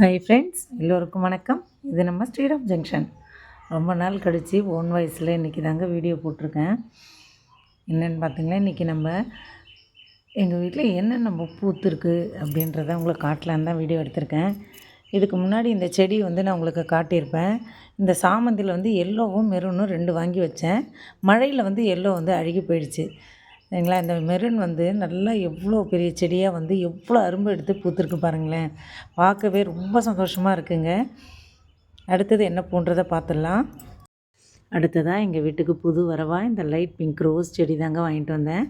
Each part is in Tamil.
ஹாய் ஃப்ரெண்ட்ஸ், எல்லோருக்கும் வணக்கம். இது நம்ம ஸ்ரீராம் ஜங்ஷன். ரொம்ப நாள் கழித்து ஓன் வாய்ஸில் இன்றைக்கி தாங்க வீடியோ போட்டிருக்கேன். என்னென்னு பார்த்தீங்கன்னா, இன்றைக்கி நம்ம எங்கள் வீட்டில் என்னென்ன பூத்துருக்கு அப்படின்றத உங்களுக்கு காட்டலான்னு தான் வீடியோ எடுத்திருக்கேன். இதுக்கு முன்னாடி இந்த செடி நான் உங்களுக்கு காட்டியிருப்பேன். இந்த சாமந்தியில் எல்லோவும் மெரூனும் 2 வாங்கி வச்சேன். மழையில் எல்லோ அழுகி போயிடுச்சு. சரிங்களா. இந்த மெரூன் நல்லா எவ்வளோ பெரிய செடியாக எவ்வளோ அரும்பு எடுத்து பூத்துருக்கு பாருங்களேன். பார்க்கவே ரொம்ப சந்தோஷமாக இருக்குங்க. அடுத்தது என்ன பூன்றதை பார்த்துடலாம். அடுத்ததாக எங்கள் வீட்டுக்கு புது வரவாக இந்த லைட் பிங்க் ரோஸ் செடி தாங்க வாங்கிட்டு வந்தேன்.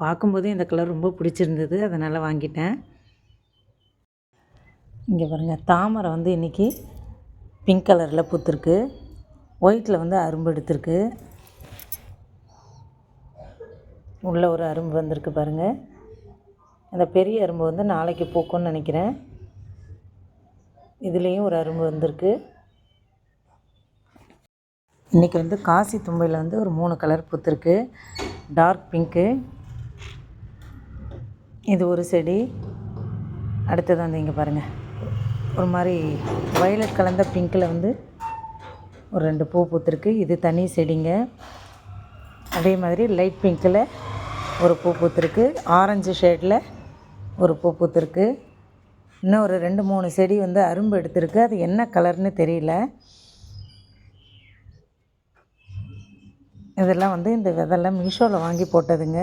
பார்க்கும்போதே இந்த கலர் ரொம்ப பிடிச்சிருந்தது, அதனால் வாங்கிட்டேன். இங்கே பாருங்கள், தாமரை இன்றைக்கி பிங்க் கலரில் பூத்துருக்கு. ஒயிட்டில் அரும்பு எடுத்திருக்கு. உள்ளே ஒரு அரும்பு வந்திருக்கு பாருங்கள். அந்த பெரிய அரும்பு நாளைக்கு பூக்கும்னு நினைக்கிறேன். இதுலேயும் ஒரு அரும்பு வந்திருக்கு. இன்றைக்கி காசி தும்பையில் ஒரு 3 கலர் பூத்துருக்கு. டார்க் பிங்க்கு, இது ஒரு செடி. அடுத்தது இங்கே பாருங்கள், ஒரு மாதிரி வயலட் கலந்த பிங்க்கில் ஒரு 2 பூ பூத்துருக்கு. இது தனி செடிங்க. அதே மாதிரி லைட் பிங்க்கில் ஒரு பூ பூத்துருக்கு. ஆரஞ்சு ஷேடில் ஒரு பூ பூத்துருக்கு. இன்னும் ஒரு 2-3 செடி அரும்பு எடுத்திருக்கு. அது என்ன கலர்னு தெரியல. இதெல்லாம் இந்த விதெல்லாம் மீஷோவில் வாங்கி போட்டதுங்க.